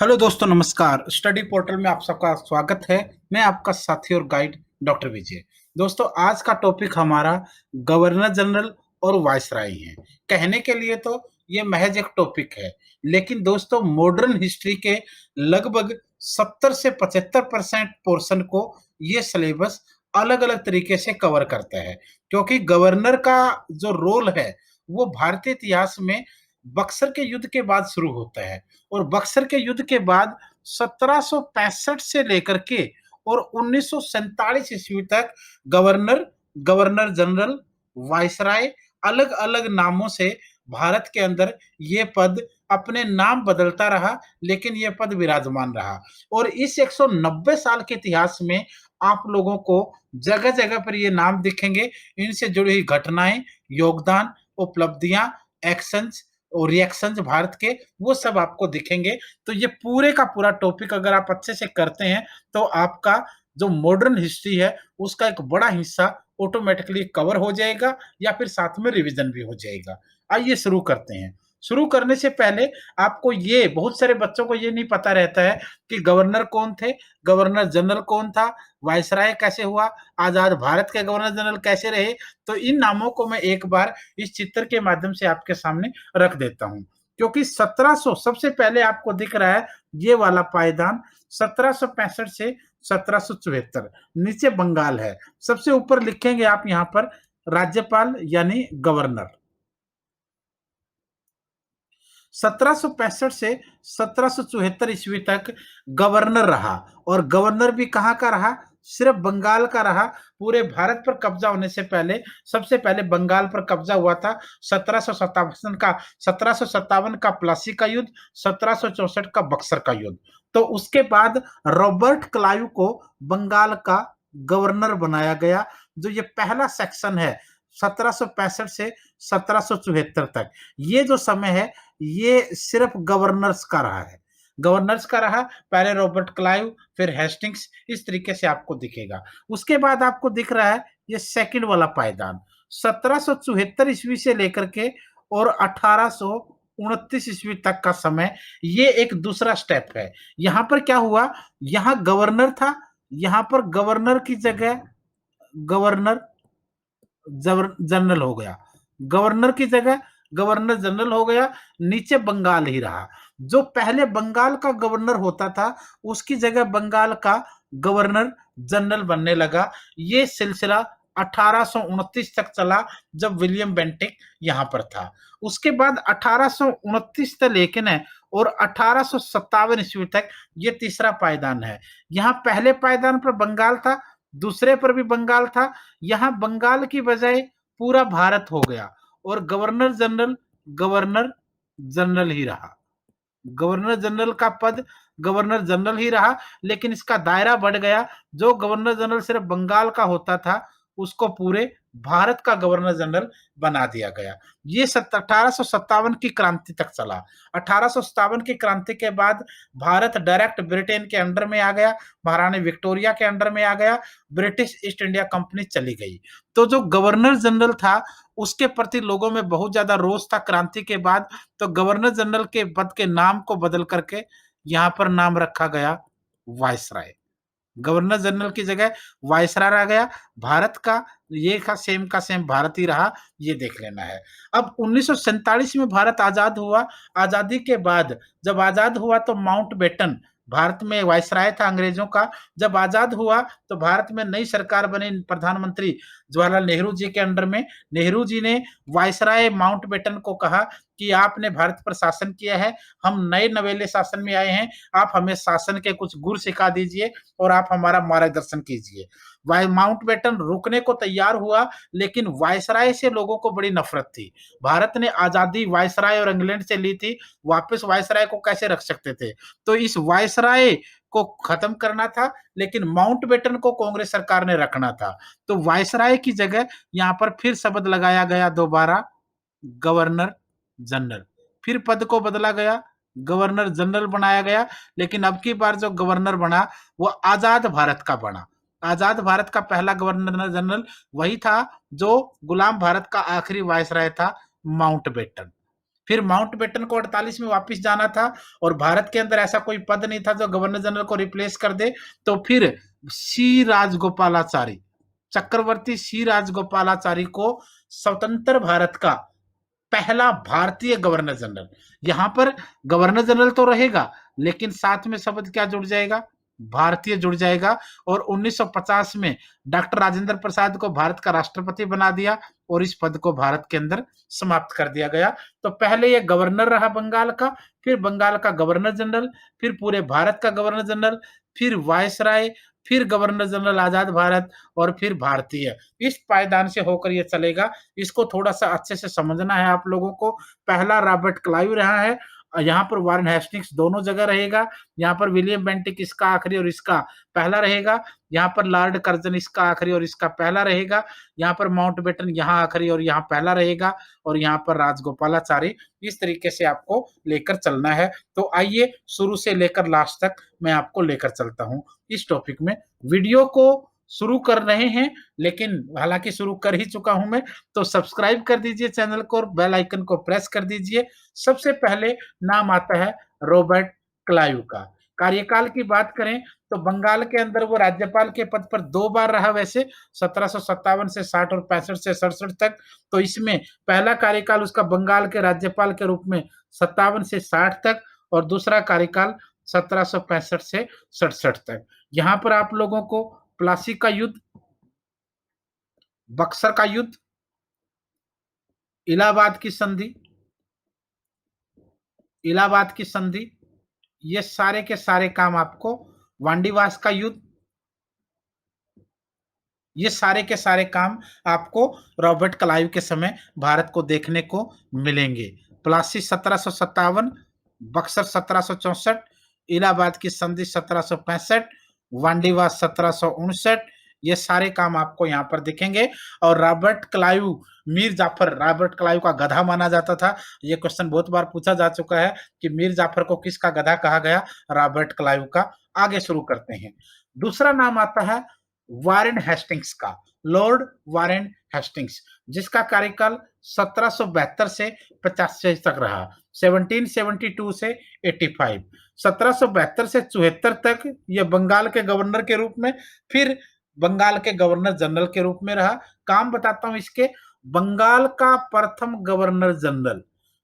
Hello दोस्तों, नमस्कार। Study portal में आप सबका स्वागत है। मैं आपका साथी और गाइड डॉक्टर विजय। दोस्तों, आज का टॉपिक हमारा गवर्नर जनरल और वायसराय है। कहने के लिए तो ये महज एक टॉपिक है, लेकिन दोस्तों मॉडर्न हिस्ट्री के लगभग 70 से 75% पोर्शन को ये सिलेबस अलग-अलग तरीके से कवर करता है। क्योंकि गवर्नर का जो रोल है, वो भारतीय इतिहास में बक्सर के युद्ध के बाद शुरू होता है। और बक्सर के युद्ध के बाद 1765 से लेकर के और 1947 ईस्वी तक गवर्नर, गवर्नर जनरल, वायसराय अलग-अलग नामों से भारत के अंदर ये पद अपने नाम बदलता रहा, लेकिन ये पद विराजमान रहा। और इस 190 साल के इतिहास में आप लोगों को जगह-जगह पर ये नाम दिखेंगे। इनसे जुड़ी हुई घटनाएँ, योगदान, उपलब्धियाँ, एक्शन्स और रिएक्शंस भारत के, वो सब आपको दिखेंगे। तो ये पूरे का पूरा टॉपिक अगर आप अच्छे से करते हैं, तो आपका जो मॉडर्न हिस्ट्री है, उसका एक बड़ा हिस्सा ऑटोमैटिकली कवर हो जाएगा या फिर साथ में रिवीजन भी हो जाएगा। आइए शुरू करते हैं। शुरू करने से पहले आपको ये बहुत सारे बच्चों को ये नहीं पता रहता है कि गवर्नर कौन थे, गवर्नर जनरल कौन था, वायसराय कैसे हुआ, आज़ाद भारत के गवर्नर जनरल कैसे रहे। तो इन नामों को मैं एक बार इस चित्र के माध्यम से आपके सामने रख देता हूँ। क्योंकि 1700 सबसे पहले आपको दिख रहा है ये वाला पायदान 1765 से 1774, नीचे बंगाल है। सबसे ऊपर लिखेंगे आप यहाँ पर राज्यपाल यानी गवर्नर। 1765 से 1774 ईस्वी तक गवर्नर रहा। और गवर्नर भी कहाँ का रहा? सिर्फ बंगाल का रहा। पूरे भारत पर कब्जा होने से पहले सबसे पहले बंगाल पर कब्जा हुआ था। 1757 का प्लासी का युद्ध, 1764 का बक्सर का युद्ध। तो उसके बाद रॉबर्ट क्लाइव को बंगाल का गवर्नर बनाया गया। जो ये पहला सेक्शन है 1765 से 1774 तक, ये जो समय है ये सिर्फ गवर्नर्स का रहा है। गवर्नर्स का रहा, पहले रॉबर्ट क्लाइव, फिर हेस्टिंग्स, इस तरीके से आपको दिखेगा। उसके बाद आपको दिख रहा है ये सेकंड वाला पायदान 1774 ईस्वी से लेकर के और 1829 ईस्वी तक का समय, ये एक दूसरा स्टेप है। यहाँ पर क्या हुआ, यहाँ गवर्नर था, यहाँ पर गवर्नर की जगह गवर्नर जनरल हो गया। गवर्नर की जगह गवर्नर जनरल हो गया, नीचे बंगाल ही रहा। जो पहले बंगाल का गवर्नर होता था, उसकी जगह बंगाल का गवर्नर जनरल बनने लगा। ये सिलसिला 1829 तक चला, जब विलियम बेंटिक यहाँ पर था। उसके बाद 1829 तक लेकिन है और 1857 ईस्वी तक ये तीसरा पायदान है। यहाँ पहले पायदान पर बंगाल था, दूसरे पर भी बंगाल था। यहाँ बंगाल की बजाय पूरा भारत हो गया और गवर्नर जनरल ही रहा। गवर्नर जनरल का पद गवर्नर जनरल ही रहा, लेकिन इसका दायरा बढ़ गया। जो गवर्नर जनरल सिर्फ बंगाल का होता था, उसको पूरे भारत का गवर्नर जनरल बना दिया गया। ये 1857 की क्रांति तक चला। 1857 की क्रांति के बाद भारत डायरेक्ट ब्रिटेन के अंडर में आ गया, महारानी विक्टोरिया के अंडर में आ गया, ब्रिटिश ईस्ट इंडिया कंपनी चली गई। तो जो गवर्नर जनरल था, उसके प्रति लोगों में बहुत ज्यादा रोष था क्रांति के बाद। तो गवर्नर जनरल के पद के नाम को बदल करके यहाँ पर नाम रखा गया वायसराय। गवर्नर जनरल की जगह वायसराय रह गया। भारत का ये का सेम भारत ही रहा, ये देख लेना है। अब 1947 में भारत आजाद हुआ। आजादी के बाद जब आजाद हुआ तो माउंटबेटन भारत में वायसराय था अंग्रेजों का। जब आजाद हुआ तो भारत में नई सरकार बनी, प्रधानमंत्री जवाहरलाल नेहरू जी के अंडर में। नेहरू जी ने वायसराय माउंटबेटन को कहा कि आपने भारत पर शासन किया है, हम नए नवेले शासन में आए हैं, आप हमें शासन के कुछ गुर सिखा दीजिए और आप हमारा मार्गदर्शन कीजिए। माउंटबेटन रुकने को तैयार हुआ, लेकिन वायसराय से लोगों को बड़ी नफरत थी। भारत ने आजादी वायसराय और इंग्लैंड से ली थी, वापस वायसराय को कैसे रख सकते थे? तो इस वायसराय को खत्म करना था, लेकिन माउंटबेटन को कांग्रेस सरकार ने रखना था। तो वायसराय की जगह यहाँ पर फिर शब्द लगाया गया दोबारा गवर्नर जनरल। फिर पद को बदला गया, गवर्नर जनरल बनाया गया, लेकिन अब की बार जो गवर्नर बना वो आजाद भारत का बना। आजाद भारत का पहला गवर्नर जनरल वही था जो गुलाम भारत का आखिरी वायसराय था, माउंटबेटन। फिर माउंटबेटन को 48 में वापस जाना था और भारत के अंदर ऐसा कोई पद नहीं था जो गवर्नर जनरल को रिप्लेस कर दे, तो फिर सी राजगोपालाचारी, चक्रवर्ती सी राजगोपालाचारी को स्वतंत्र भारत का पहला भारतीय गवर्नर जनरल, यहां पर गवर्नर जनरल तो रहेगा लेकिन साथ में शब्द क्या जुड़ जाएगा, भारतीय जुड़ जाएगा। और 1950 में डॉक्टर राजेंद्र प्रसाद को भारत का राष्ट्रपति बना दिया और इस पद को भारत के अंदर समाप्त कर दिया गया। तो पहले ये गवर्नर रहा बंगाल का, फिर बंगाल का गवर्नर जनरल, फिर पूरे भारत का गवर्नर जनरल, फिर वायसराय, फिर गवर्नर जनरल आजाद भारत और फिर भारतीय। इस पायदान से होकर ये चलेगा। इसको थोड़ा सा अच्छे से समझना है आप लोगों को। पहला रॉबर्ट क्लाइव रहा है, यहाँ पर वारेन हेस्टिंग्स दोनों जगह रहेगा, यहाँ पर विलियम बेंटिक इसका आखिरी और इसका पहला रहेगा, यहाँ पर लॉर्ड कर्जन इसका आखिरी और इसका पहला रहेगा, यहाँ पर माउंटबेटन यहाँ आखिरी और यहाँ पहला रहेगा, और यहाँ पर राजगोपालाचारी। इस तरीके से आपको लेकर चलना है। तो आइए शुरू से लेकर लास्ट तक मैं आपको लेकर चलता हूँ इस टॉपिक में। वीडियो को शुरू कर रहे हैं, लेकिन हालांकि शुरू कर ही चुका हूं मैं, तो सब्सक्राइब कर दीजिए चैनल को और बेल आइकन को प्रेस कर दीजिए। सबसे पहले नाम आता है रॉबर्ट क्लाइव का। कार्यकाल की बात करें तो बंगाल के अंदर वो राज्यपाल के पद पर 2 बार रहा, वैसे 1757 से 60 और 65 से 67 तक। तो इसमें पहला कार्यकाल उसका बंगाल के राज्यपाल के रूप में 57 से 60 तक, और दूसरा कार्यकाल 1765 से 67 तक। यहां पर आप लोगों को प्लासी का युद्ध, बक्सर का युद्ध, इलाहाबाद की संधि, इलाहाबाद की संधि, ये सारे के सारे काम आपको, वांडीवास का युद्ध, ये सारे के सारे काम आपको रॉबर्ट क्लाइव के समय भारत को देखने को मिलेंगे। प्लासी 1757, बक्सर 1764, इलाहाबाद की संधि 1765, वांडीवास 1759, ये सारे काम आपको यहाँ पर दिखेंगे। और Robert Clive, Mir Jafar Robert Clive का गधा माना जाता था। ये क्वेश्चन बहुत बार पूछा जा चुका है कि मीर जाफर को किसका गधा कहा गया, रॉबर्ट क्लाइव का। आगे शुरू करते हैं। दूसरा नाम आता है वारेन हेस्टिंग्स का, लॉर्ड वारेन हेस्टिंग्स, जिसका कार्यकाल 1772 से 85 तक रहा, 1772 से 85। 1772 से 74 तक ये बंगाल के गवर्नर के रूप में, फिर बंगाल के गवर्नर जनरल के रूप में रहा। काम बताता हूं इसके। बंगाल का प्रथम गवर्नर जनरल,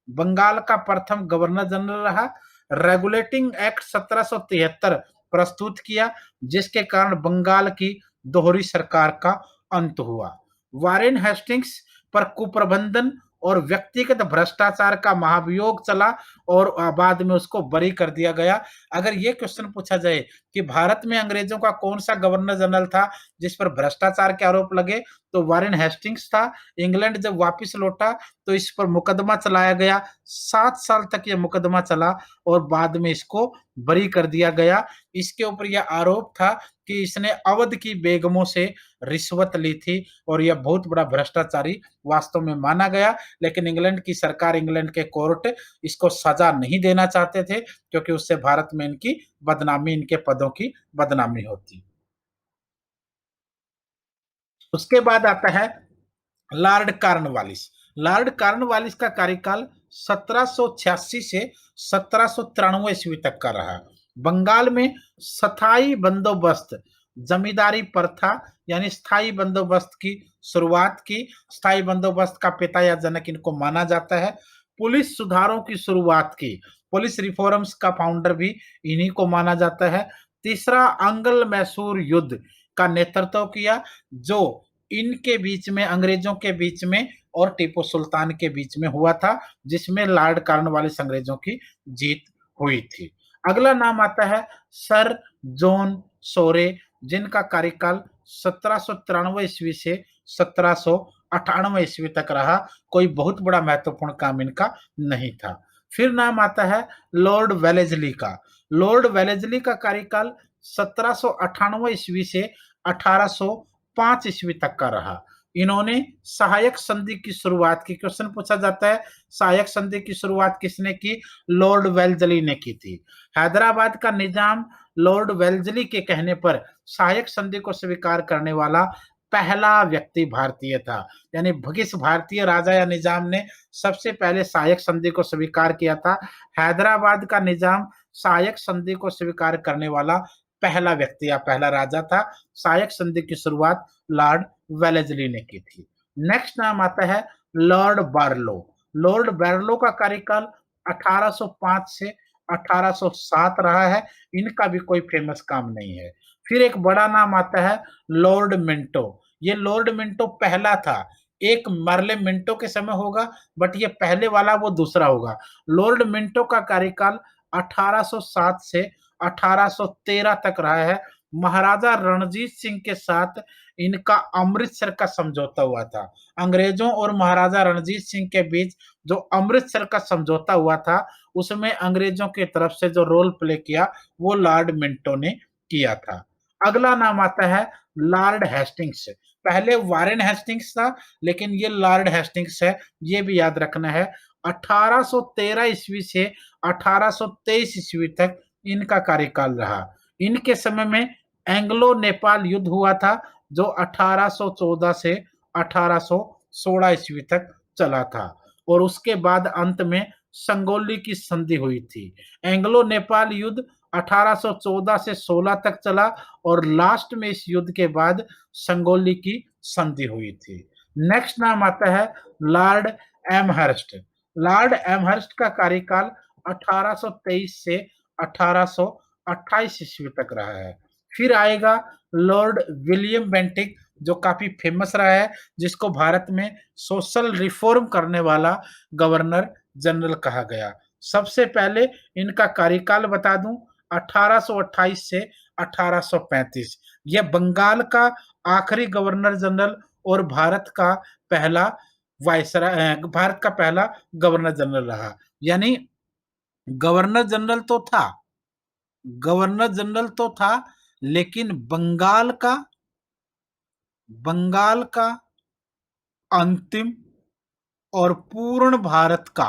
बंगाल का प्रथम गवर्नर जनरल रहा। रेगुलेटिंग एक्ट 1773 प्रस्तुत किया, जिसके कारण बंगाल की दोहरी सरकार का अंत हुआ। वारेन हेस्टिंग्स पर कुप्रबंधन और व्यक्तिगत भ्रष्टाचार का महाभियोग चला और बाद में उसको बरी कर दिया गया। अगर ये क्वेश्चन पूछा जाए कि भारत में अंग्रेजों का कौन सा गवर्नर जनरल था जिस पर भ्रष्टाचार के आरोप लगे, तो वारेन हेस्टिंग्स था। इंग्लैंड जब वापस लौटा तो इस पर मुकदमा चलाया गया, 7 साल तक यह मुकदमा चला और बाद में इसको बरी कर दिया गया। इसके ऊपर यह आरोप था कि इसने अवध की बेगमों से रिश्वत ली थी और यह बहुत बड़ा भ्रष्टाचारी वास्तव में माना गया। लेकिन इंग्लैंड की सरकार, इंग्लैंड के कोर्ट इसको सजा नहीं देना चाहते थे, क्योंकि उससे भारत में इनकी बदनामी, इनके पदों की बदनामी होती। उसके बाद आता है लॉर्ड कॉर्नवालिस। लॉर्ड कॉर्नवालिस का कार्यकाल 1786 से 1793 ईस्वी तक का रहा। बंगाल में स्थायी बंदोबस्त, जमींदारी प्रथा यानी स्थायी बंदोबस्त की शुरुआत की। स्थायी बंदोबस्त का पिता या जनक इनको माना जाता है। पुलिस सुधारों की शुरुआत की, पुलिस रिफॉर्म्स का फाउंडर भी इन्हीं को माना जाता है। तीसरा, अंगल मैसूर युद्ध का नेतृत्व किया, जो इनके बीच में, अंग्रेजों के बीच में और टीपू सुल्तान के बीच में हुआ था, जिसमें लॉर्ड कॉर्नवालिस अंग्रेजों की जीत हुई थी। अगला नाम आता है सर जॉन सोरे, जिनका कार्यकाल 1793 ईस्वी से 1798 ईस्वी तक रहा। कोई बहुत बड़ा महत्वपूर्ण काम इनका नहीं था। फिर नाम आता है लॉर्ड वेलेस्ली का। लॉर्ड वेलेस्ली का कार्यकाल 1798 ईस्वी से 1805 ईस्वी तक का रहा। इन्होंने सहायक संधि की शुरुआत की। क्वेश्चन पूछा जाता है सहायक संधि की शुरुआत किसने की, लॉर्ड वेल्जली ने की थी। हैदराबाद का निजाम लॉर्ड वेल्जली के कहने पर सहायक संधि को स्वीकार करने वाला पहला व्यक्ति भारतीय था। यानी किस भारतीय राजा या निजाम ने सबसे पहले सहायक संधि को स्वीकार किया था? हैदराबाद का निजाम सहायक संधि को स्वीकार करने वाला पहला व्यक्ति या पहला राजा था। सहायक संधि की शुरुआत लॉर्ड वेलेस्ली ने की थी। नेक्स्ट नाम आता है लॉर्ड बार्लो। लॉर्ड बार्लो का कार्यकाल 1805 से 1807 रहा है। इनका भी कोई फेमस काम नहीं है। फिर एक बड़ा नाम आता है लॉर्ड मिंटो। ये लॉर्ड मिंटो पहला था। एक मर्ले मिंटो के समय होगा, बट ये पहले वाला वो दूसरा होगा। लॉर्ड मिंटो का कार्यकाल 1807 से 1813 तक रहा है। महाराजा रणजीत सिंह के साथ इनका अमृतसर का समझौता हुआ था। अंग्रेजों और महाराजा रणजीत सिंह के बीच जो अमृतसर का समझौता हुआ था, उसमें अंग्रेजों की तरफ से जो रोल प्ले किया वो लॉर्ड मिंटो ने किया था। अगला नाम आता है लॉर्ड हेस्टिंग्स। पहले वारेन हेस्टिंग्स था, लेकिन ये लॉर्ड हेस्टिंग्स है, ये भी याद रखना है। 1813 ईस्वी से 1823 ईस्वी तक इनका कार्यकाल रहा। इनके समय में एंग्लो नेपाल युद्ध हुआ था, जो 1814 से 1816 ईस्वी तक चला था, और उसके बाद अंत में संगोली की संधि हुई थी। एंग्लो नेपाल युद्ध 1814 से 16 तक चला, और लास्ट में इस युद्ध के बाद संगोली की संधि हुई थी। नेक्स्ट नाम आता है लॉर्ड एमहर्स्ट। लॉर्ड एमहर्स्ट का कार्यकाल 1823 से 1828 ईस्वी तक रहा है। फिर आएगा लॉर्ड विलियम बेंटिक, जो काफी फेमस रहा है, जिसको भारत में सोशल रिफॉर्म करने वाला गवर्नर जनरल कहा गया। सबसे पहले इनका कार्यकाल बता दूं, 1828 से 1835। यह बंगाल का आखिरी गवर्नर जनरल और भारत का पहला भारत का पहला गवर्नर जनरल रहा। यानी गवर्नर जनरल तो था, गवर्नर जनरल तो था, लेकिन बंगाल का अंतिम और पूर्ण भारत का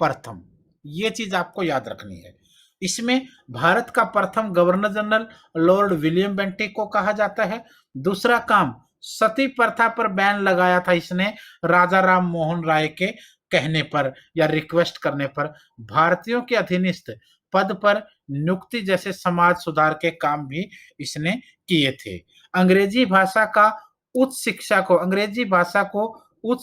प्रथम, ये चीज आपको याद रखनी है। इसमें भारत का प्रथम governor general Lord William Bentinck को कहा जाता है। दूसरा काम, सती प्रथा पर बैन लगाया था इसने राजा राम मोहन राय के कहने पर या रिक्वेस्ट करने पर। भारतीयों के अधीनस्थ पद पर नियुक्ति जैसे समाज सुधार के काम भी इसने किए थे। अंग्रेजी भाषा को उच्च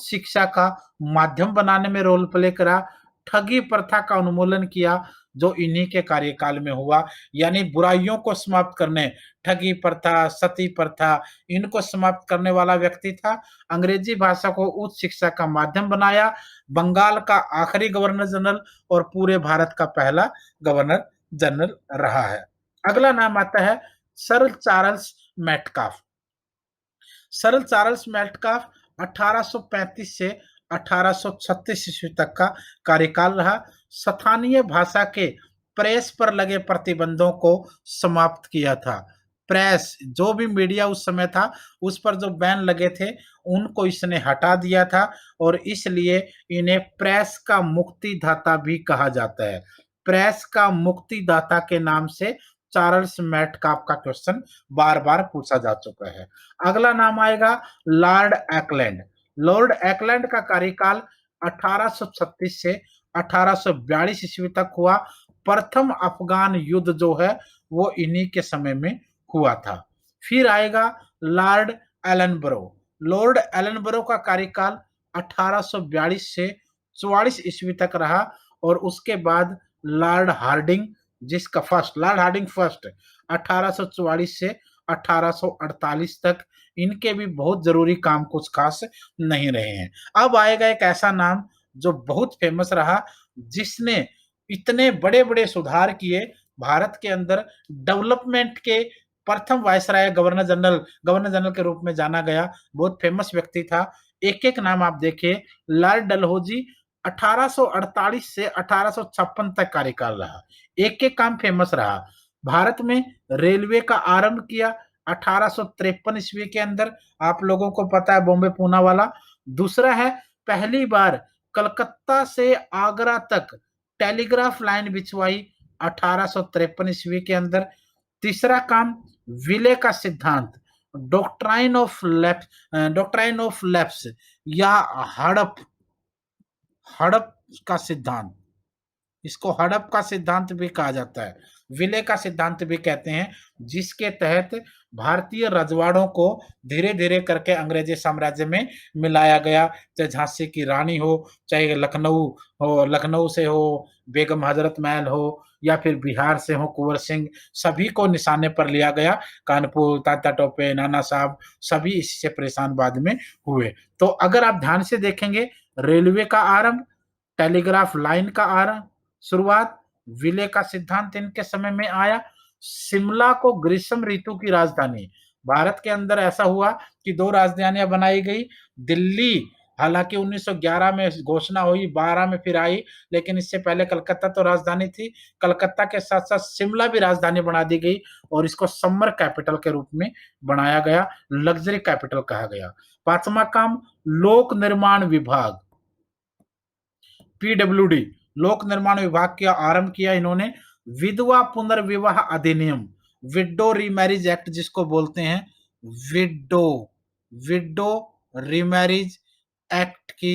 शिक्षा का माध्यम बनाने में रोल प्ले करा। ठगी प्रथा का उन्मूलन किया, जो इन्हीं के कार्यकाल में हुआ। यानी बुराइयों को समाप्त करने, ठगी प्रथा, सती प्रथा, इनको समाप्त करने वाला व्यक्ति था। अंग्रेजी भाषा को उच्च शिक्षा का माध्यम बनाया। बंगाल का आखिरी गवर्नर जनरल और पूरे भारत का पहला गवर्नर जनरल रहा है। अगला नाम आता है sir Charles Metcalfe. Sir Charles Metcalfe 1835 से 1836 ईस्वी तक का कार्यकाल रहा। स्थानीय भाषा के प्रेस पर लगे प्रतिबंधों को समाप्त किया था। प्रेस, जो भी मीडिया उस समय था, उस पर जो बैन लगे थे, उनको इसने हटा दिया था, और इसलिए इन्हें प्रेस का मुक्तिदाता भी कहा जाता है। प्रेस का मुक्तिदाता के नाम से चार्ल्स मेटकाफ का क्वेश्चन बार बार पूछा जा चुका है। अगला नाम आएगा लॉर्ड एक्लैंड। लॉर्ड एक्लैंड का कार्यकाल 1836 से 1842 ईस्वी तक हुआ। प्रथम अफगान युद्ध जो है वो इन्हीं के समय में हुआ था। फिर आएगा लॉर्ड एलनबरो। लॉर्ड एलनबरो का कार्यकाल 1842 से 44 ईस्वी तक रहा, और उसके बाद Lord Hardinge, Lord Hardinge first 1844 से 1848 तक, इनके भी बहुत जरूरी काम कुछ खास नहीं रहे हैं। अब आएगा एक ऐसा नाम जो बहुत फेमस रहा, जिसने इतने बड़े बड़े सुधार किए भारत के अंदर। डेवलपमेंट के प्रथम वायसराय गवर्नर जनरल के रूप में जाना गया। बहुत फेमस व्यक्ति था। एक एक नाम आप देखिए। लॉर्ड डलहौजी 1848 से 1856 तक कार्यकाल रहा। एक एक काम फेमस रहा। भारत में रेलवे का आरंभ किया 1853 ईस्वी के अंदर, आप लोगों को पता है, बॉम्बे पूना वाला। दूसरा है, पहली बार कलकत्ता से आगरा तक टेलीग्राफ लाइन बिछवाई 1853 ईस्वी के अंदर। तीसरा काम, विलय का सिद्धांत, डॉक्ट्राइन ऑफ लैप्स या हड़प हड़प का सिद्धांत, इसको हड़प का सिद्धांत भी कहा जाता है, विलय का सिद्धांत भी कहते हैं, जिसके तहत भारतीय रजवाड़ों को धीरे धीरे करके अंग्रेजी साम्राज्य में मिलाया गया। चाहे झांसी की रानी हो, चाहे लखनऊ से हो बेगम हजरत महल हो, या फिर बिहार से हो कुंवर सिंह, सभी को निशाने पर लिया गया। कानपुर, तात्या टोपे, नाना साहब, सभी इससे परेशान बाद में हुए। तो अगर आप ध्यान से देखेंगे, रेलवे का आरंभ, टेलीग्राफ लाइन का आरंभ, शुरुआत, विलय का सिद्धांत इनके समय में आया। शिमला को ग्रीष्म ऋतु की राजधानी, भारत के अंदर ऐसा हुआ कि दो राजधानियां बनाई गई। दिल्ली हालांकि 1911 में घोषणा हुई, 12 में फिर आई, लेकिन इससे पहले कलकत्ता तो राजधानी थी। कलकत्ता के साथ साथ शिमला भी राजधानी बना दी गई और इसको समर कैपिटल के रूप में बनाया गया, लग्जरी कैपिटल कहा गया। पांचवा काम, लोक निर्माण विभाग, पीडब्ल्यूडी, लोक निर्माण विभाग का आरंभ किया इन्होंने। विधवा पुनर्विवाह अधिनियम, विडो रीमैरिज एक्ट जिसको बोलते हैं, विडो विडो रीमैरिज एक्ट की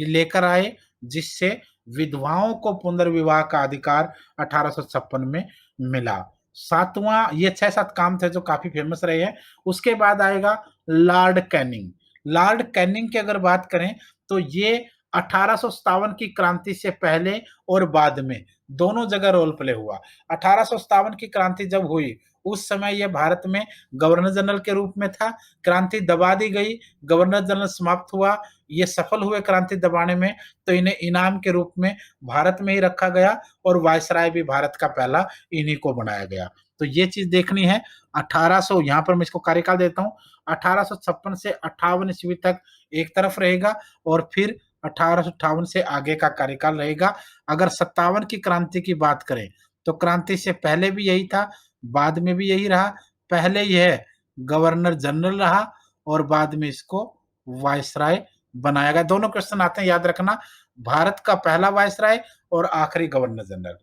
लेकर आए, जिससे विधवाओं को पुनर्विवाह का अधिकार 1856 में मिला। सातवां, ये 6-7 काम थे जो काफी फेमस रहे हैं। उसके बाद आएगा लॉर्ड कैनिंग। लॉर्ड कैनिंग की अगर बात करें तो ये 1857 की क्रांति से पहले और बाद में दोनों जगह रोल प्ले हुआ। 1857 की क्रांति जब हुई उस समय यह भारत में गवर्नर जनरल के रूप में था। क्रांति दबा दी गई, गवर्नर जनरल समाप्त हुआ, ये सफल हुए क्रांति दबाने में, तो इन्हें इनाम के रूप में भारत में ही रखा गया और वायसराय भी भारत का पहला इन्हीं को बनाया गया। तो ये चीज देखनी है। 1800, यहाँ पर मैं इसको कार्यकाल देता हूँ, 1856 से 58 ईस्वी तक एक तरफ रहेगा और फिर 1858 से आगे का कार्यकाल रहेगा। अगर 57 की क्रांति की बात करें तो क्रांति से पहले भी यही था, बाद में भी यही रहा। पहले यह गवर्नर जनरल रहा और बाद में इसको वायसराय बनाया गया। दोनों क्वेश्चन आते हैं, याद रखना, भारत का पहला वायसराय और आखिरी गवर्नर जनरल।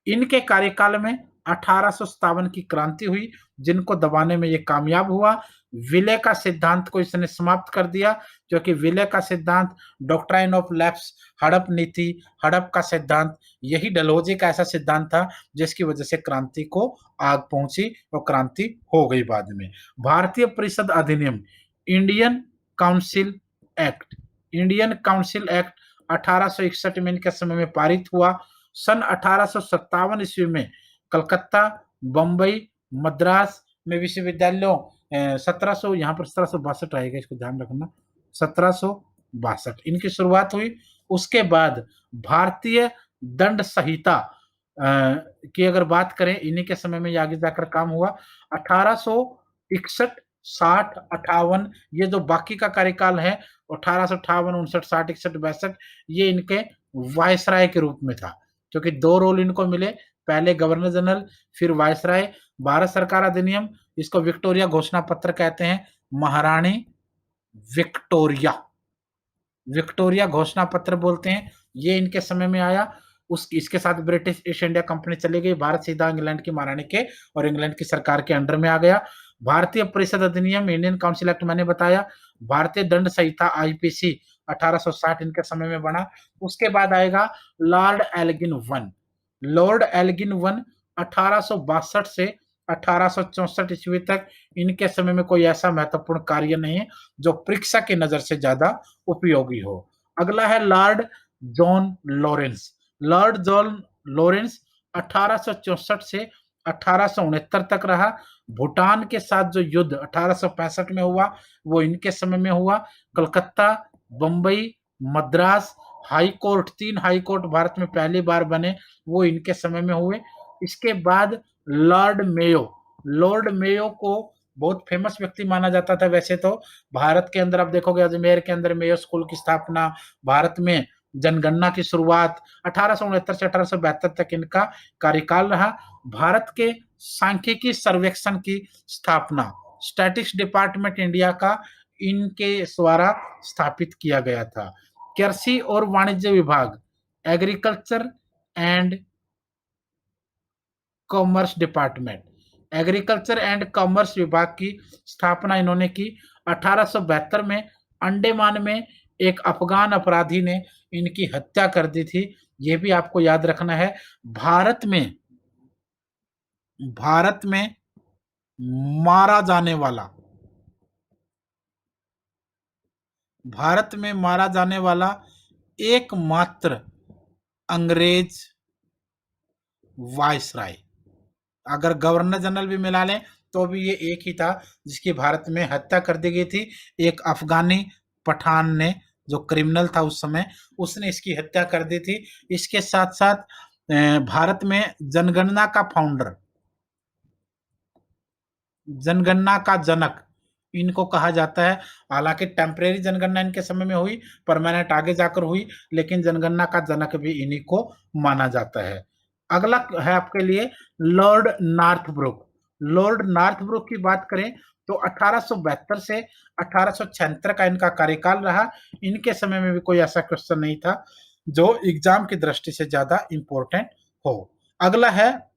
इनके कार्यकाल में 1857 की क्रांति हुई, जिनको दबाने में ये कामयाब हुआ। विलय का सिद्धांत को इसने समाप्त कर दिया, क्योंकि विलय का सिद्धांत, डॉक्ट्राइन ऑफ लैप्स, हड़प नीति, हड़प का सिद्धांत, यही डलहौजी का ऐसा सिद्धांत था जिसकी वजह से क्रांति को आग पहुंची और क्रांति हो गई बाद में। भारतीय परिषद अधिनियम, Indian council act, Indian council act 1861 में इनके समय में पारित हुआ। सन 1857 ईस्वी में कलकत्ता, बंबई, मद्रास में विश्वविद्यालयों 1700, यहाँ पर 1762 आएगा, इसको ध्यान रखना, 1762 इनकी शुरुआत हुई। उसके बाद भारतीय दंड संहिता की अगर बात करें, इन्हीं के समय में आगे जाकर काम हुआ। 1861, 60, 58, ये जो बाकी का कार्यकाल है 1858, 59, 60, 61, 62, ये इनके वायसराय के रूप में था, क्योंकि दो रोल इनको मिले, पहले गवर्नर जनरल, फिर वायसराय। भारत सरकार अधिनियम, इसको विक्टोरिया घोषणा पत्र कहते हैं, महारानी विक्टोरिया, विक्टोरिया घोषणा पत्र बोलते हैं, ये इनके समय में आया। इसके साथ ब्रिटिश ईस्ट इंडिया कंपनी चली गई, भारत सीधा इंग्लैंड की महारानी के और इंग्लैंड की सरकार के अंडर में आ गया। भारतीय परिषद अधिनियम, इंडियन काउंसिल एक्ट मैंने बताया। भारतीय दंड संहिता आईपीसी 1860 इनके समय में बना। उसके बाद आएगा Lord Elgin one. Lord Elgin one 1862 से 1864 ईस्वी तक, इनके समय में कोई ऐसा महत्वपूर्ण कार्य नहीं है जो परीक्षा की नजर से ज्यादा उपयोगी हो। अगला है Lord John Lawrence. Lord John Lawrence 1864 से 1869 तक रहा। भूटान के साथ जो युद्ध 1865 में हुआ वो इनके समय में हुआ। Calcutta, Bombay, Madras high court, 3 high court Bharat में पहली बार बने, वो इनके समय में हुए। इसके बाद लॉर्ड मेयो, लॉर्ड मेयो को बहुत फेमस व्यक्ति माना जाता था। वैसे तो भारत के अंदर आप देखोगे अजमेर के अंदर मेयो स्कूल की स्थापना, भारत में जनगणना की शुरुआत, 1869 से 1872 तक इनका कार्यकाल रहा। भारत के सांख्यिकी सर्वेक्षण की स्थापना, स्टैटिक्स डिपार्टमेंट इंडिया का इनके द्वारा स्थापित किया गया था। कृषि और वाणिज्य विभाग, agriculture and commerce department, agriculture and commerce विभाग की स्थापना इन्होंने की। 1872 में अंडमान में एक अफगान अपराधी ने इनकी हत्या कर दी थी। ये भी आपको याद रखना है। भारत में भारत में मारा जाने वाला भारत में मारा जाने वाला एकमात्र अंग्रेज वायसराय, अगर गवर्नर जनरल भी मिला लें तो भी ये एक ही था जिसकी भारत में हत्या कर दी गई थी। एक अफगानी पठान ने, जो क्रिमिनल था उस समय, उसने इसकी हत्या कर दी थी। इसके साथ साथ भारत में जनगणना का फाउंडर, जनगणना का जनक इनको कहा जाता है। हालांकि टेम्परेरी जनगणना इनके समय में हुई, परमानेंट आगे जाकर हुई, लेकिन जनगणना का जनक भी इन्हीं को माना जाता है। अगला है आपके लिए लॉर्ड नॉर्थब्रुक। लॉर्ड नॉर्थब्रुक की बात करें तो 1872 से 1876 का इनका कार्यकाल रहा। इनके समय में भी कोई ऐसा क्वेश्चन नहीं था जो एग्जाम की दृष्टि से ज्यादा इंपॉर्टेंट हो। अगला है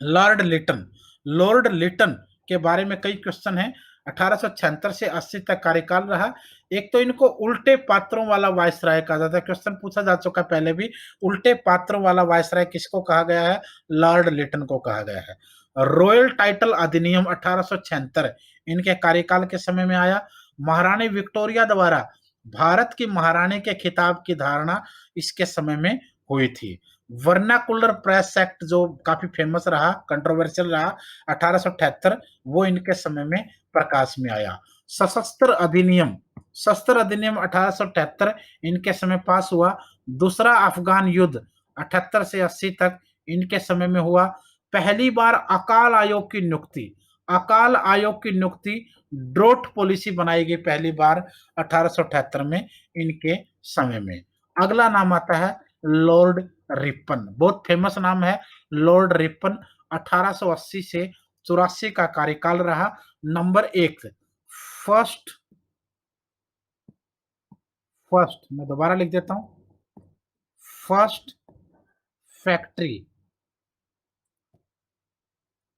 लॉर्ड लिटन। लॉर्ड लिटन के बारे में कई क्वेश्चन हैं। 1876 से 80 तक कार्यकाल रहा। एक तो इनको उल्टे पात्रों वाला वायसराय कहा जाता है, क्वेश्चन पूछा जा चुका पहले भी। उल्टे पात्रों वाला वायसराय किसको कहा गया है? लॉर्ड लिटन को कहा गया है। रॉयल टाइटल अधिनियम 1876 इनके कार्यकाल के समय में आया। महारानी विक्टोरिया द्वारा भारत की महारानी के खिताब की धारणा इसके समय में हुई थी। वर्नाकुलर प्रेस एक्ट जो काफी फेमस रहा, कंट्रोवर्शियल रहा, 1878, वो इनके समय में प्रकाश में आया। सशस्त्र अधिनियम, शस्त्र अधिनियम 1878 इनके समय पास हुआ। दूसरा अफगान युद्ध 78 से 80 तक इनके समय में हुआ। पहली बार अकाल आयोग की नियुक्ति, अकाल आयोग की नियुक्ति, ड्रोट पॉलिसी बनाई गई पहली बार 1878 में इनके समय में। अगला नाम आता है लॉर्ड रिपन, बहुत फेमस नाम है लॉर्ड रिपन। 1880 से 84 का कार्यकाल रहा। नंबर एक, फर्स्ट फर्स्ट मैं दोबारा लिख देता हूं, first factory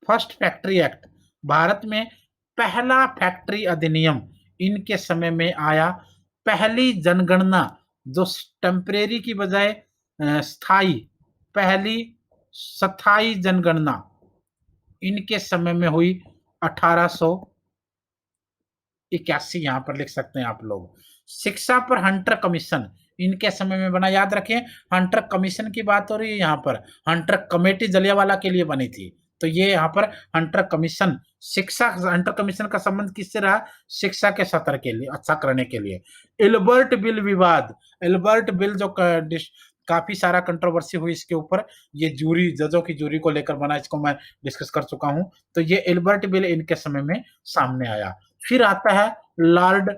first factory act, Bharat में पहला फैक्ट्री अधिनियम इनके समय में आया। पहली जनगणना जो टेम्परेरी की बजाय स्थाई, पहली स्थाई जनगणना इनके समय में हुई 1881, यहां पर लिख सकते हैं आप लोग। शिक्षा पर हंटर कमीशन इनके समय में बना। याद रखें, हंटर कमीशन की बात हो रही है यहाँ पर। हंटर कमेटी जलियांवाला के लिए बनी थी, तो ये यहाँ पर हंटर कमीशन, शिक्षा, हंटर कमीशन का संबंध किससे रहा? शिक्षा के सत्र के लिए, अच्छा करने के लिए। एल्बर्ट बिल विवाद, एल्बर्ट बिल जो काफी सारा कंट्रोवर्सी हुई इसके ऊपर, ये जूरी, जजों की जूरी को लेकर बना, इसको मैं डिस्कस कर चुका हूं। तो ये एल्बर्ट बिल इनके समय में सामने आया। फिर आता है लॉर्ड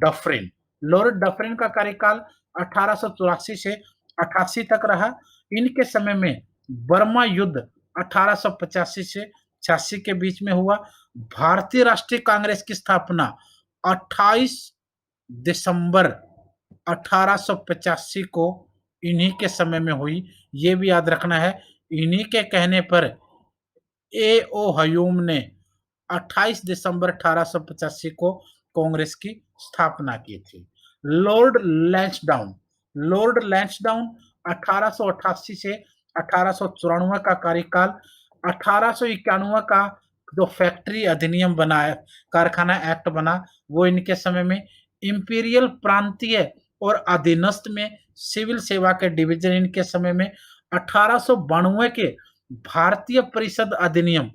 डफरिन। लॉर्ड डफरिन का कार्यकाल 1884 से 88 तक रहा। इनके समय में बर्मा युद्ध 1885 से 86 के बीच में हुआ। भारतीय राष्ट्रीय कांग्रेस की स्थापना 28 दिसंबर 1885 को इन्हीं के समय में हुई। ये भी याद रखना है, इन्हीं के कहने पर ए ओ हयूम ने 28 दिसंबर 1885 को कांग्रेस की स्थापना की थी। लॉर्ड लैंसडाउन, लॉर्ड लैंसडाउन 1888 से 1894 का कार्यकाल। 1891 का जो फैक्ट्री अधिनियम बना है, कारखाना एक्ट बना, वो इनके समय में। इंपीरियल प्रांतीय और अधीनस्थ में सिविल सेवा के डिवीजन इनके समय में। 1892 के भारतीय परिषद अधिनियम,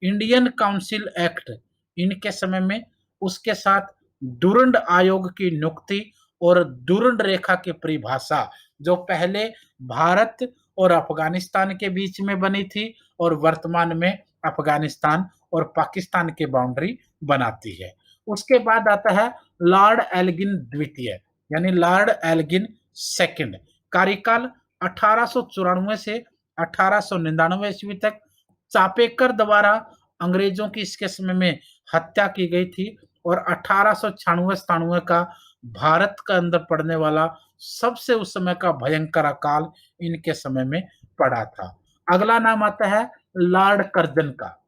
इंडियन काउंसिल एक्ट इनके समय में। उसके साथ डुरंड आयोग की नियुक्ति और डुरंड रेखा की परिभाषा, जो पहले भारत और अफगानिस्तान के बीच में बनी थी और वर्तमान में अफगानिस्तान और पाकिस्तान की बाउंड्री बनाती है। उसके बाद आता है लॉर्ड एल्गिन द्वितीय, यानी लॉर्ड एल्गिन सेकंड। कार्यकाल 1894 से 1899 ईस्वी तक। चापेकर द्वारा अंग्रेजों की इसके समय में हत्या की गई थी और 1896-97 का भारत के अंदर पड़ने वाला सबसे उस समय का भयंकर अकाल इनके समय में पड़ा था। अगला नाम आता है लॉर्ड कर्जन का।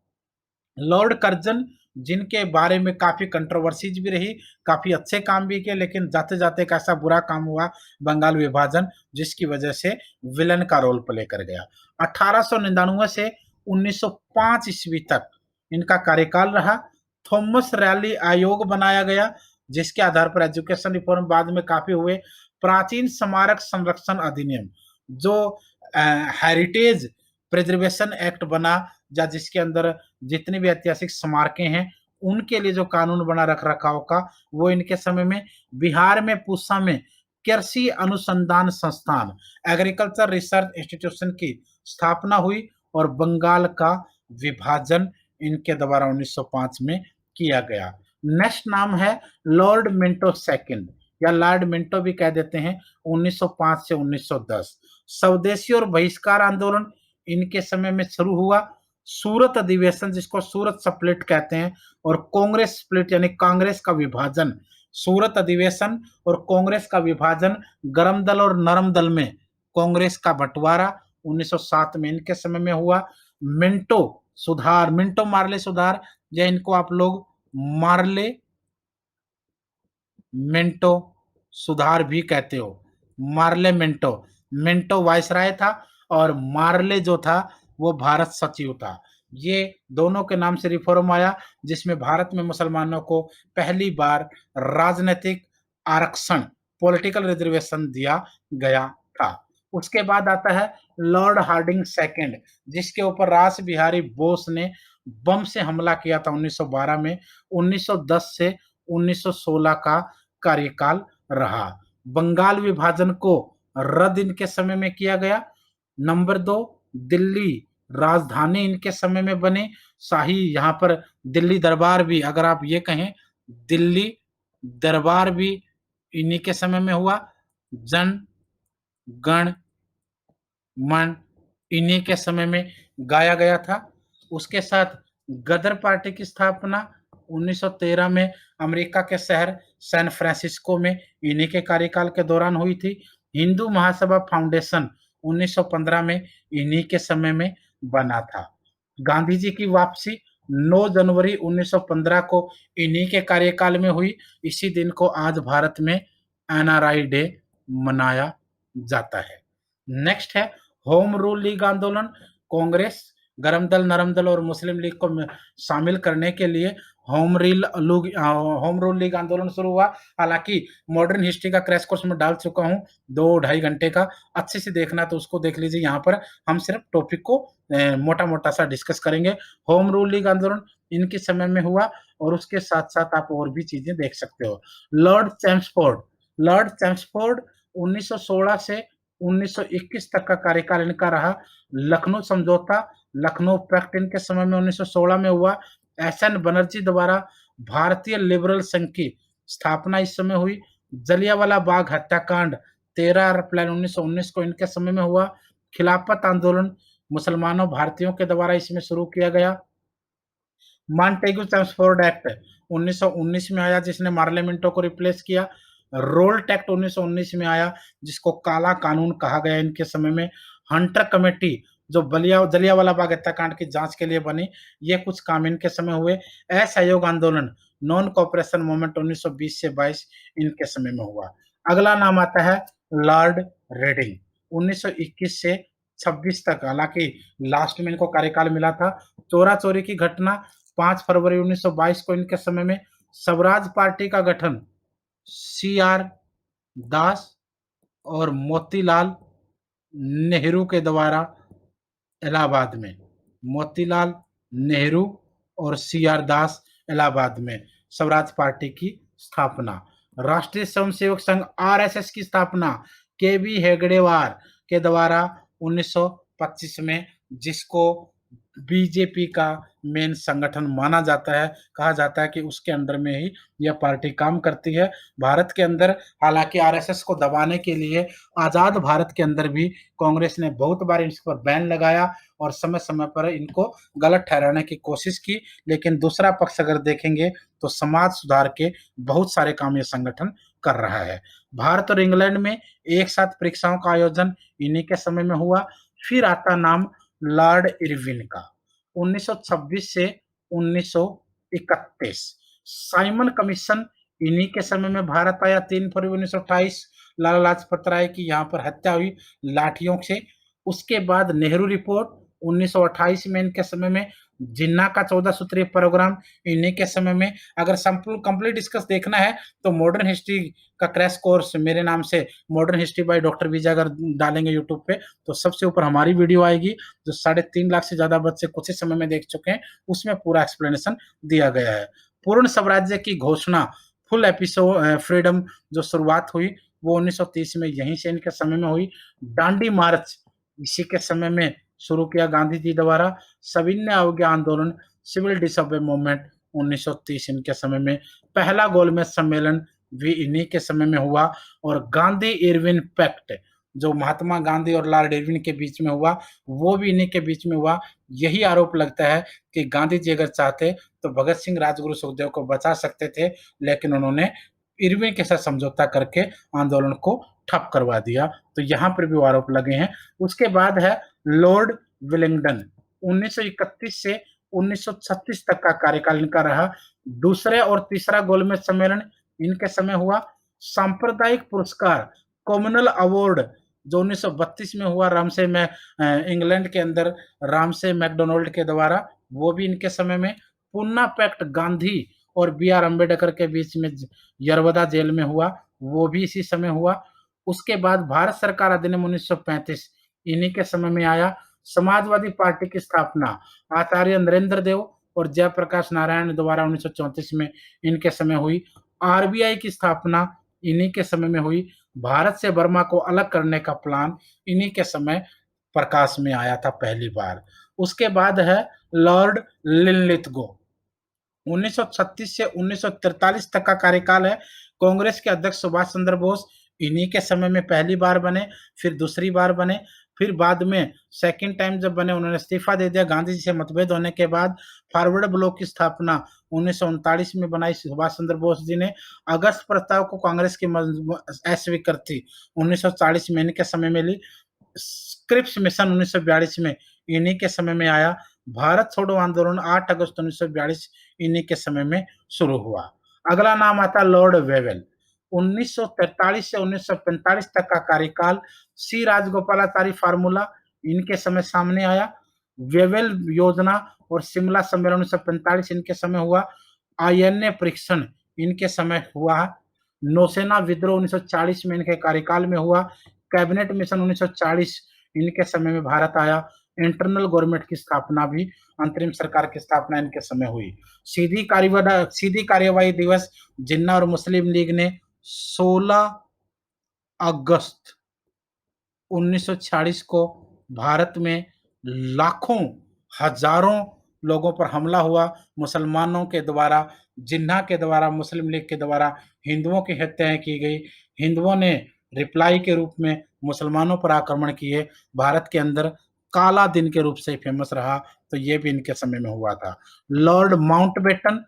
लॉर्ड कर्जन, जिनके बारे में काफी कंट्रोवर्सीज भी रही, काफी अच्छे काम भी किए, लेकिन जाते जाते एक ऐसा बुरा काम हुआ, बंगाल विभाजन, जिसकी वजह से विलन का रोल प्ले कर गया। 1899 से 1905 ईस्वी तक इनका कार्यकाल रहा। थॉमस रैली आयोग बनाया गया, जिसके आधार पर एजुकेशन रिफॉर्म बाद में काफी हुए। प्राचीन स्मारक संरक्षण अधिनियम, जो हेरिटेज प्रिजर्वेशन एक्ट बना, या जिसके अंदर जितनी भी ऐतिहासिक स्मारकें हैं उनके लिए जो कानून बना रख रखाव का, वो इनके समय में। बिहार में पूसा में कृषि अनुसंधान संस्थान, एग्रीकल्चर रिसर्च इंस्टीट्यूशन की स्थापना हुई, और बंगाल का विभाजन इनके द्वारा 1905 में किया गया। नेक्स्ट नाम है लॉर्ड मिंटो सेकंड, या लॉर्ड मिंटो भी कह देते हैं, 1905 से 1910। स्वदेशी और बहिष्कार आंदोलन इनके समय में शुरू हुआ। सूरत अधिवेशन, जिसको सूरत स्प्लिट कहते हैं, और कांग्रेस स्प्लिट यानी कांग्रेस का विभाजन। सूरत अधिवेशन और कांग्रेस का विभाजन, गरम दल और नरम दल में कांग्रेस का बंटवारा 1907 में इनके समय में हुआ। मिंटो सुधार, मिंटो मार्ले सुधार, या इनको आप लोग मार्ले मिंटो सुधार भी कहते हो। मार्ले मिंटो, मिंटो वायसराय था और मार्ले जो था वो भारत सचिव था। ये दोनों के नाम से रिफॉर्म आया, जिसमें भारत में मुसलमानों को पहली बार राजनीतिक आरक्षण, पॉलिटिकल रिजर्वेशन दिया गया था। उसके बाद आता है लॉर्ड हार्डिंग सेकंड, जिसके ऊपर रास बिहारी बोस ने बम से हमला किया था 1912 में। 1910 से 1916 का कार्यकाल रहा। बंगाल विभाजन को रद्द इनके समय में किया गया। नंबर 2, दिल्ली राजधानी इनके समय में बने। शाही, यहाँ पर दिल्ली दरबार भी, अगर आप ये कहें, दिल्ली दरबार भी इन्हीं के समय में हुआ। जन गण मन इन्हीं के समय में गाया गया था। उसके साथ गदर पार्टी की स्थापना 1913 में अमेरिका के शहर सैन फ्रांसिस्को में इन्हीं के कार्यकाल के दौरान हुई थी। हिंदू महासभा फाउंडेशन 1915 में इन्हीं के समय में बना था। गांधी जी की वापसी 9 जनवरी 1915 को इन्हीं के कार्यकाल में हुई। इसी दिन को आज भारत में एनआरआई डे मनाया जाता है। नेक्स्ट है होम रूल लीग आंदोलन। कांग्रेस, गरम दल, नरम दल और मुस्लिम लीग को शामिल करने के लिए होम रूल लीग आंदोलन शुरू हुआ। हालांकि मॉडर्न हिस्ट्री का क्रैश कोर्स में डाल चुका हूं, 2-2.5 घंटे का। अच्छे से देखना तो उसको देख लीजिए। यहाँ पर हम सिर्फ टॉपिक को मोटा मोटा सा डिस्कस करेंगे। होम रूल लीग आंदोलन इनके समय में हुआ, और उसके साथ साथ आप और भी चीजें देख सकते हो। लॉर्ड चैम्सफोर्ड, लॉर्ड चैम्सफोर्ड 1916 से 1921 तक का कार्यकाल इनका रहा। लखनऊ समझौता, लखनऊ पैक्ट इनके समय में 1916 में हुआ। एसएन बनर्जी द्वारा भारतीय लिबरल संघ की स्थापना इस समय हुई। जलियांवाला बाग हत्याकांड 13 अप्रैल 1919 को इनके समय में हुआ। खिलाफत आंदोलन मुसलमानों भारतीयों के द्वारा इसमें शुरू किया गया। मॉन्टेगू चैम्सफोर्ड एक्ट 1919 में आया, जिसने पार्लियामेंटो को रिप्लेस किया। रोल्ट एक्ट 1919 में आया, जिसको काला कानून कहा गया इनके समय में। हंटर कमेटी, जो जलियांवाला बाग हत्याकांड की जांच के लिए बनी, ये कुछ काम इनके समय हुए। असहयोग आंदोलन, नॉन कोऑपरेशन मूवमेंट 1920 से 22 इनके समय में हुआ। अगला नाम आता है लॉर्ड रेडिंग, 1921 से 26 तक। हालांकि लास्ट में इनको कार्यकाल मिला था। चोरा चोरी की घटना 5 फरवरी 1922 को इनके समय में। स्वराज पार्टी का गठन सी आर दास और मोतीलाल नेहरू के द्वारा इलाहाबाद में। मोतीलाल नेहरू और सी आर दास इलाहाबाद में स्वराज पार्टी की स्थापना। राष्ट्रीय स्वयंसेवक संघ आरएसएस की स्थापना के बी हेगड़ेवार के द्वारा 1925 में, जिसको बीजेपी का मेन संगठन माना जाता है। कहा जाता है कि उसके अंडर में ही यह पार्टी काम करती है भारत के अंदर। हालांकि आरएसएस को दबाने के लिए आजाद भारत के अंदर भी कांग्रेस ने बहुत बार इस पर बैन लगाया और समय समय पर इनको गलत ठहराने की कोशिश की। लेकिन दूसरा पक्ष अगर देखेंगे तो समाज सुधार के बहुत सारे काम ये संगठन कर रहा है। भारत और इंग्लैंड में एक साथ परीक्षाओं का आयोजन इन्हीं के समय में हुआ। फिर आता नाम लॉर्ड इरविन का, 1926 से 1931। साइमन कमीशन इन्हीं के समय में भारत आया 3 फरवरी 1928, लाला लाजपत राय की यहाँ पर हत्या हुई लाठियों से। उसके बाद नेहरू रिपोर्ट 1928 में इनके समय में, जिन्ना का 14 सूत्रीय प्रोग्राम इन्हीं के समय में। अगर कंप्लीट डिस्कस देखना है तो मॉडर्न हिस्ट्री का क्रैश कोर्स मेरे नाम से मॉडर्न हिस्ट्री बाय डॉक्टर विजय अगर डालेंगे यूट्यूब पे तो सबसे ऊपर हमारी वीडियो आएगी जो 3.5 लाख से ज्यादा बच्चे कुछ ही समय में देख चुके हैं, उसमें पूरा एक्सप्लेनेशन दिया गया है। पूर्ण स्वराज्य की घोषणा, फुल एपिसोड फ्रीडम जो शुरुआत हुई वो 1930 में यहीं से इनके समय में हुई। दांडी मार्च इसी के समय में शुरू किया गांधी जी द्वारा। सविनय अवज्ञा आंदोलन, सिविल डिसऑबे मूवमेंट 1930 इनके समय में। पहला गोलमेज सम्मेलन भी इन्हीं के समय में हुआ। और गांधी इरविन पैक्ट जो महात्मा गांधी और लॉर्ड इरविन के बीच में हुआ वो भी इन्हीं के बीच में हुआ। यही आरोप लगता है कि गांधी जी अगर चाहते तो भगत सिंह, राजगुरु, सुखदेव को बचा सकते थे, लेकिन उन्होंने इरविन के साथ समझौता करके आंदोलन को ठप करवा दिया। तो यहाँ पर भी आरोप लगे हैं। उसके बाद है लॉर्ड विलिंगडन, 1931 से 1936 तक का कार्यकाल इनका रहा। दूसरे और तीसरा गोलमेज सम्मेलन इनके समय हुआ। सांप्रदायिक पुरस्कार, कॉमनल अवार्ड जो 1932 में हुआ रामसे में, इंग्लैंड के अंदर रामसे मैकडोनाल्ड के द्वारा, वो भी इनके समय में। पूना पैक्ट गांधी और बी आर अम्बेडकर के बीच में यरवदा जेल में हुआ, वो भी इसी समय हुआ। उसके बाद भारत सरकार अधिनियम 1935 इन्हीं के समय में आया। समाजवादी पार्टी की स्थापना आचार्य नरेंद्र देव और जयप्रकाश नारायण द्वारा 1934 में इनके समय हुई। आरबीआई की स्थापना इन्हीं के समय में हुई। भारत से बर्मा को अलग करने का प्लान इन्हीं के समय प्रकाश में आया था पहली बार। उसके बाद है लॉर्ड लिनलिथगो, 1936 से 1943 तक का कार्यकाल है। कांग्रेस के अध्यक्ष सुभाष चंद्र बोस इन्हीं के समय में पहली बार बने, फिर दूसरी बार बने, फिर बाद में सेकंड टाइम जब बने उन्होंने इस्तीफा दे दिया गांधी जी से मतभेद होने के बाद। फॉरवर्ड ब्लॉक की स्थापना 1939 में बनाई सुभाष चंद्र बोस जी ने। अगस्त प्रस्ताव को कांग्रेस की अस्वीकृति 1940 में इनके समय में ली। स्क्रिप्स मिशन 1942 में इन्हीं के समय में आया। भारत छोड़ो आंदोलन 8 अगस्त 1942 इन्हीं के समय में शुरू हुआ। अगला नाम आता लॉर्ड वेवेल, 1943 से 1945 तक का कार्यकाल। सी राजगोपालाचारी फार्मूला इनके समय सामने आया। वेवेल योजना और शिमला सम्मेलन 1945 इनके समय हुआ। आईएनए परीक्षण इनके समय हुआ। नौसेना विद्रोह 1940 में इनके कार्यकाल में हुआ। कैबिनेट मिशन 1940 इनके समय में भारत आया। इंटरनल गवर्नमेंट की स्थापना भी, अंतरिम सरकार की स्थापना इनके समय हुई। सीधी कार्यवाही दिवस जिन्ना और मुस्लिम लीग ने 16 अगस्त 1946 को भारत में लाखों हजारों लोगों पर हमला हुआ। मुसलमानों के द्वारा, जिन्ना के द्वारा, मुस्लिम लीग के द्वारा हिंदुओं की हत्याएं की गई। हिंदुओं ने रिप्लाई के रूप में मुसलमानों पर आक्रमण किए। भारत के अंदर काला दिन के रूप से फेमस रहा। तो ये भी इनके समय में हुआ था। लॉर्ड माउंटबेटन,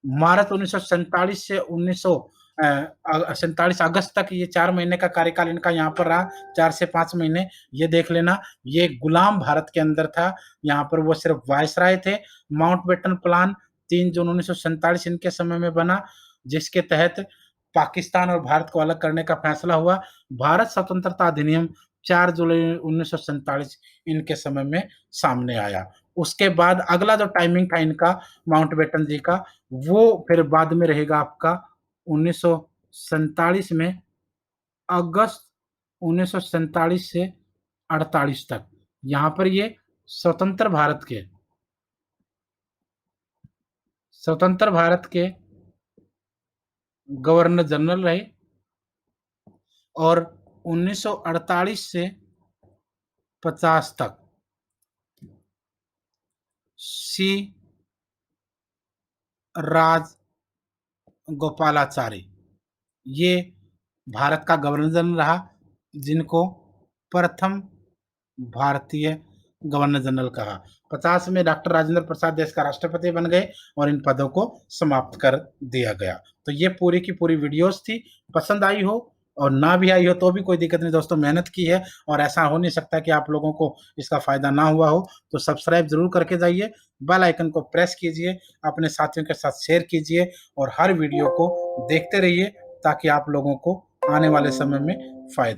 मार्च 1947 से 1947 अगस्त तक, ये 4 महीने का कार्यकाल इनका यहाँ पर रहा। 4 से 5 महीने ये देख लेना। ये गुलाम भारत के अंदर था, यहाँ पर वो सिर्फ वायसराय थे। माउंटबेटन प्लान 3 जून 1947 इनके समय में बना, जिसके तहत पाकिस्तान और भारत को अलग करने का फैसला हुआ। भारत स्वतंत्रता अधिनियम 4 जुलाई 1947 इनके समय में सामने आया। उसके बाद अगला जो टाइमिंग था इनका माउंटबेटन जी का, वो फिर बाद में रहेगा आपका 1947 में, अगस्त 1947 से 48 तक। यहाँ पर ये स्वतंत्र भारत के गवर्नर जनरल रहे। और 1948 से 50 तक सी राज गोपालाचारी ये भारत का गवर्नर जनरल रहा, जिनको प्रथम भारतीय गवर्नर जनरल कहा। 50 में डॉक्टर राजेंद्र प्रसाद देश का राष्ट्रपति बन गए और इन पदों को समाप्त कर दिया गया। तो ये पूरी की पूरी वीडियोस थी। पसंद आई हो और ना भी आई हो तो भी कोई दिक्कत नहीं दोस्तों, मेहनत की है और ऐसा हो नहीं सकता कि आप लोगों को इसका फायदा ना हुआ हो। तो सब्सक्राइब जरूर करके जाइए। बेल आइकन को प्रेस कीजिए, अपने साथियों के साथ शेयर कीजिए और हर वीडियो को देखते रहिए ताकि आप लोगों को आने वाले समय में फ़ायदा